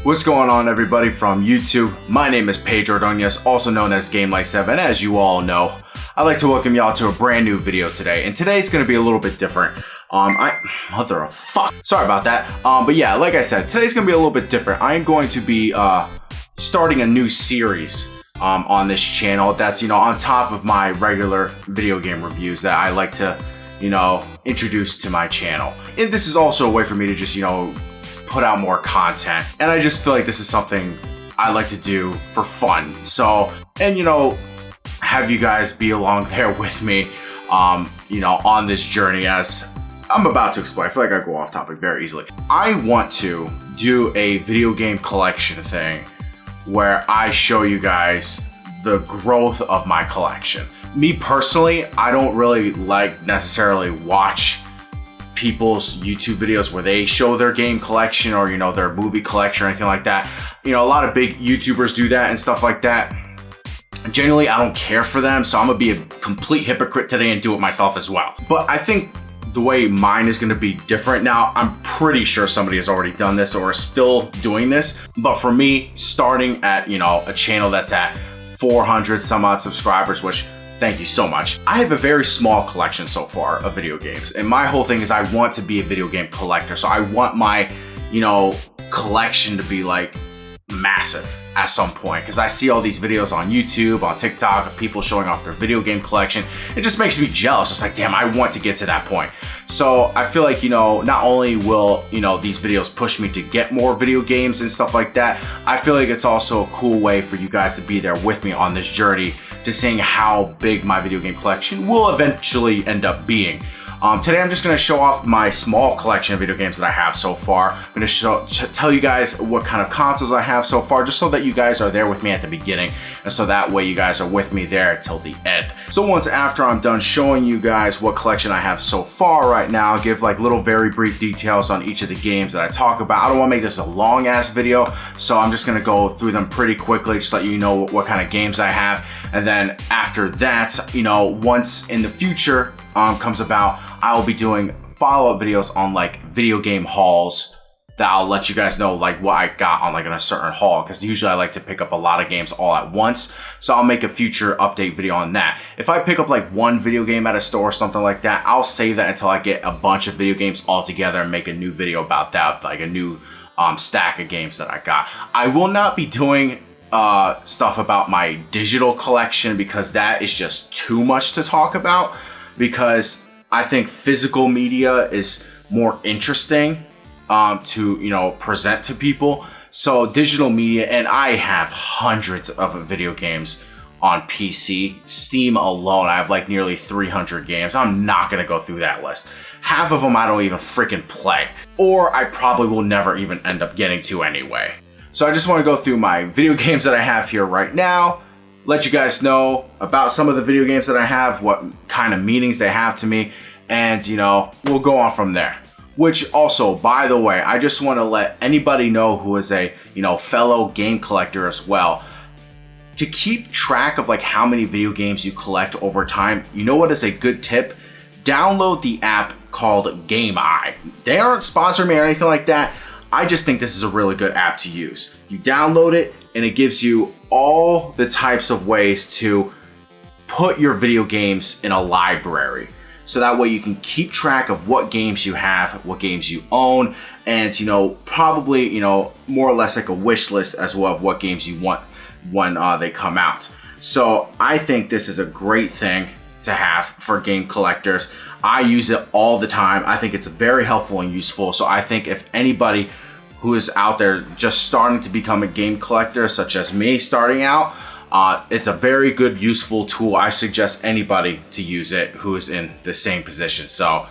What's going on, everybody from YouTube? My name is Pedro Ordonez, also known as GameLife7, and as you all know, I'd like to welcome y'all to a brand new video today. And today's gonna be a little bit different. Mother of fuck. Sorry about that. But yeah, like I said, today's gonna be a little bit different. I am going to be starting a new series on this channel that's, on top of my regular video game reviews that I like to, introduce to my channel. And this is also a way for me to just, put out more content. And I just feel like this is something I like to do for fun. So, and have you guys be along there with me, on this journey as I'm about to explain. I feel like I go off topic very easily. I want to do a video game collection thing where I show you guys the growth of my collection. Me personally, I don't really necessarily watch people's YouTube videos where they show their game collection or their movie collection or anything like that. A lot of big YouTubers do that and stuff like that. Generally, I don't care for them, so I'm gonna be a complete hypocrite today and do it myself as well. But I think the way mine is gonna be different now. I'm pretty sure somebody has already done this or is still doing this. But for me, starting at a channel that's at 400 some odd subscribers, which thank you so much. I have a very small collection so far of video games, and my whole thing is I want to be a video game collector. So I want my, collection to be like massive at some point, because I see all these videos on YouTube, on TikTok of people showing off their video game collection. It just makes me jealous. It's like, damn, I want to get to that point. So I feel like, not only will, these videos push me to get more video games and stuff like that, I feel like it's also a cool way for you guys to be there with me on this journey to seeing how big my video game collection will eventually end up being. Today I'm just going to show off my small collection of video games that I have so far. I'm going to tell you guys what kind of consoles I have so far, just so that you guys are there with me at the beginning, and so that way you guys are with me there till the end. So once after I'm done showing you guys what collection I have so far right now, I'll give like little very brief details on each of the games that I talk about. I don't want to make this a long ass video, so I'm just going to go through them pretty quickly, just let you know what kind of games I have. And then after that, once in the future comes about, I will be doing follow-up videos on like video game hauls that I'll let you guys know like what I got on like in a certain haul, because usually I like to pick up a lot of games all at once. So I'll make a future update video on that. If I pick up like one video game at a store or something like that, I'll save that until I get a bunch of video games all together and make a new video about that, like a new stack of games that I got. I will not be doing stuff about my digital collection, because that is just too much to talk about, because I think physical media is more interesting to present to people. So digital media, and I have hundreds of video games on PC. Steam alone, I have like nearly 300 games. I'm not gonna go through that list. Half of them I don't even freaking play, or I probably will never even end up getting to anyway. So I just want to go through my video games that I have here right now, let you guys know about some of the video games that I have, what kind of meanings they have to me, and we'll go on from there. Which also, by the way, I just want to let anybody know who is a fellow game collector as well, to keep track of like how many video games you collect over time. You know what is a good tip? Download the app called Game Eye. They aren't sponsoring me or anything like that. I just think this is a really good app to use. You download it and it gives you all the types of ways to put your video games in a library. So that way you can keep track of what games you have, what games you own, and probably more or less like a wish list as well of what games you want when they come out. So I think this is a great thing to have for game collectors. I use it all the time. I think it's very helpful and useful. So I think if anybody who is out there just starting to become a game collector, such as me starting out, it's a very good, useful tool. I suggest anybody to use it who is in the same position. So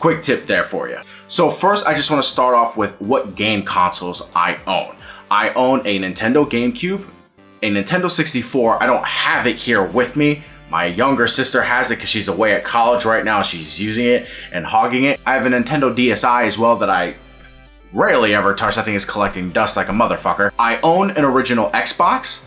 quick tip there for you. So first, I just want to start off with what game consoles I own. I own a Nintendo GameCube, a Nintendo 64. I don't have it here with me. My younger sister has it because she's away at college right now. She's using it and hogging it. I have a Nintendo DSi as well that I rarely ever touch. I think it's collecting dust like a motherfucker. I own an original Xbox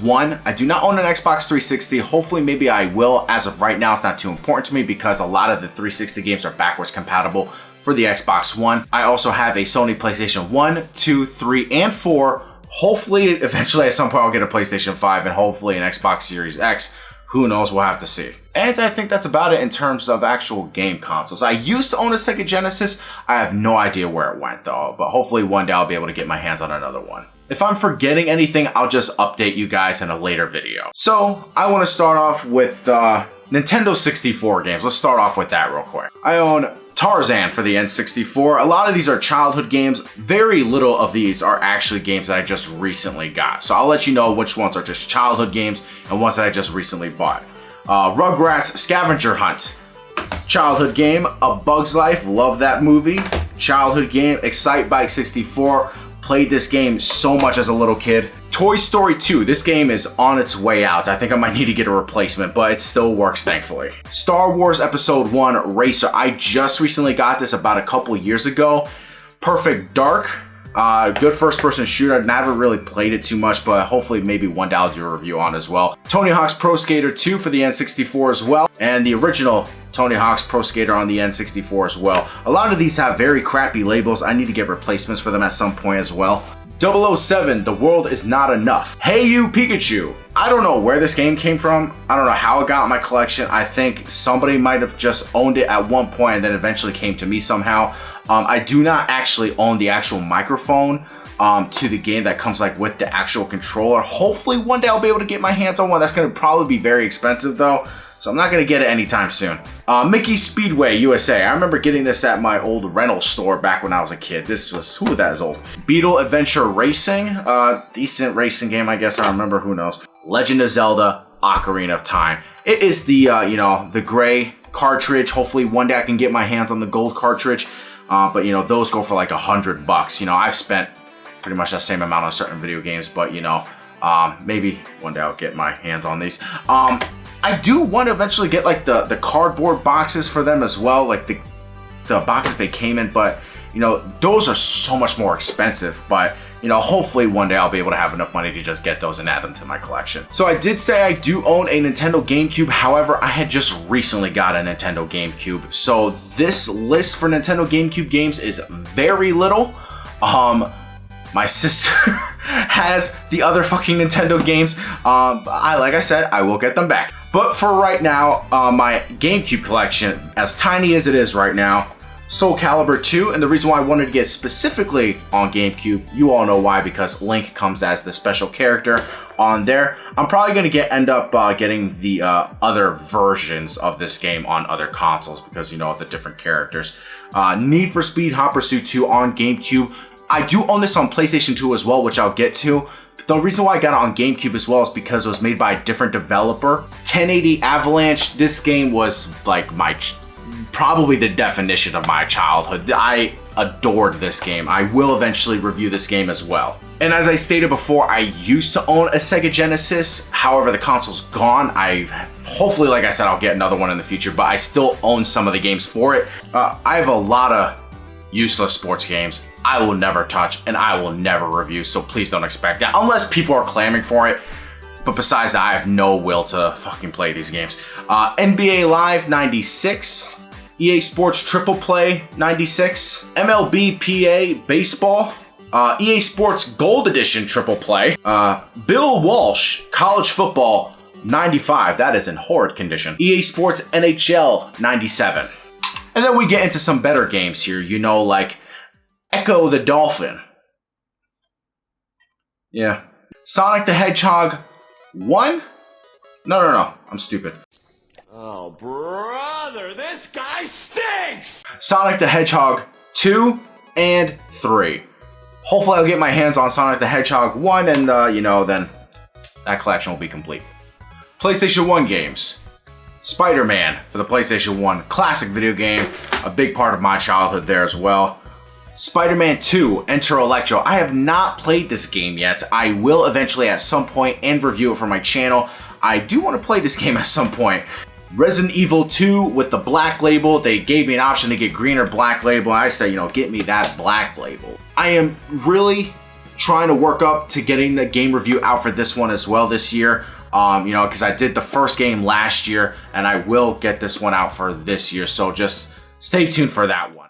One. I do not own an Xbox 360. Hopefully, maybe I will. As of right now, it's not too important to me because a lot of the 360 games are backwards compatible for the Xbox One. I also have a Sony PlayStation 1, 2, 3, and 4. Hopefully, eventually at some point I'll get a PlayStation 5 and hopefully an Xbox Series X. Who knows, we'll have to see. And I think that's about it in terms of actual game consoles. I used to own a Sega Genesis. I have no idea where it went though, but hopefully one day I'll be able to get my hands on another one. If I'm forgetting anything, I'll just update you guys in a later video. So I want to start off with Nintendo 64 games. Let's start off with that real quick. I own Tarzan for the N64. A lot of these are childhood games. Very little of these are actually games that I just recently got. So I'll let you know which ones are just childhood games and ones that I just recently bought. Rugrats Scavenger Hunt. Childhood game. A Bug's Life. Love that movie. Childhood game. Excite Bike 64. Played this game so much as a little kid. Toy Story 2, this game is on its way out. I think I might need to get a replacement, but it still works, thankfully. Star Wars Episode 1 Racer, I just recently got this about a couple years ago. Perfect Dark, good first-person shooter. I've never really played it too much, but hopefully maybe one day I'll do a review on as well. Tony Hawk's Pro Skater 2 for the N64 as well, and the original Tony Hawk's Pro Skater on the N64 as well. A lot of these have very crappy labels. I need to get replacements for them at some point as well. 007, The World Is Not Enough. Hey You Pikachu. I don't know where this game came from. I don't know how it got in my collection. I think somebody might have just owned it at one point and then eventually came to me somehow. I do not actually own the actual microphone to the game that comes like with the actual controller. Hopefully one day I'll be able to get my hands on one. That's gonna probably be very expensive though, so I'm not gonna get it anytime soon. Mickey Speedway USA. I remember getting this at my old rental store back when I was a kid. This was, that is old. Beetle Adventure Racing. Decent racing game, I guess. I remember, who knows. Legend of Zelda, Ocarina of Time. It is the, you know, the gray cartridge. Hopefully one day I can get my hands on the gold cartridge. But you know, those go for like $100. You know, I've spent pretty much the same amount on certain video games, but you know, maybe one day I'll get my hands on these. I do want to eventually get like the cardboard boxes for them as well, like the boxes they came in, but you know, those are so much more expensive. But you know, hopefully one day I'll be able to have enough money to just get those and add them to my collection. So I did say I do own a Nintendo GameCube. However, I had just recently got a Nintendo GameCube. So this list for Nintendo GameCube games is very little. My sister has the other fucking Nintendo games. Like I said, I will get them back. But for right now, my GameCube collection, as tiny as it is right now, Soul Calibur 2, and the reason why I wanted to get specifically on GameCube, you all know why, because Link comes as the special character on there. I'm probably going to end up getting the other versions of this game on other consoles because, you know, the different characters. Need for Speed Hot Pursuit 2 on GameCube. I do own this on PlayStation 2 as well, which I'll get to. The reason why I got it on GameCube as well is because it was made by a different developer. 1080 Avalanche, this game was like probably the definition of my childhood. I adored this game. I will eventually review this game as well. And as I stated before, I used to own a Sega Genesis. However, the console's gone. Hopefully, like I said, I'll get another one in the future, but I still own some of the games for it. I have a lot of useless sports games I will never touch and I will never review, so please don't expect that unless people are clamoring for it. But besides that, I have no will to fucking play these games. NBA Live 96, EA Sports Triple Play 96, MLB PA Baseball, EA Sports Gold Edition Triple Play, Bill Walsh College Football 95, that is in horrid condition, EA Sports NHL 97. And then we get into some better games here, you know, like Echo the Dolphin. Yeah. Sonic the Hedgehog 1? No, I'm stupid. Oh, brother, this guy stinks! Sonic the Hedgehog 2 and 3. Hopefully I'll get my hands on Sonic the Hedgehog 1 and, you know, then that collection will be complete. PlayStation 1 games. Spider-Man for the PlayStation 1. Classic video game. A big part of my childhood there as well. Spider-Man 2, Enter Electro. I have not played this game yet. I will eventually at some point and review it for my channel. I do want to play this game at some point. Resident Evil 2 with the black label. They gave me an option to get green or black label. I said, you know, get me that black label. I am really trying to work up to getting the game review out for this one as well this year. You know, because I did the first game last year and I will get this one out for this year. So just stay tuned for that one.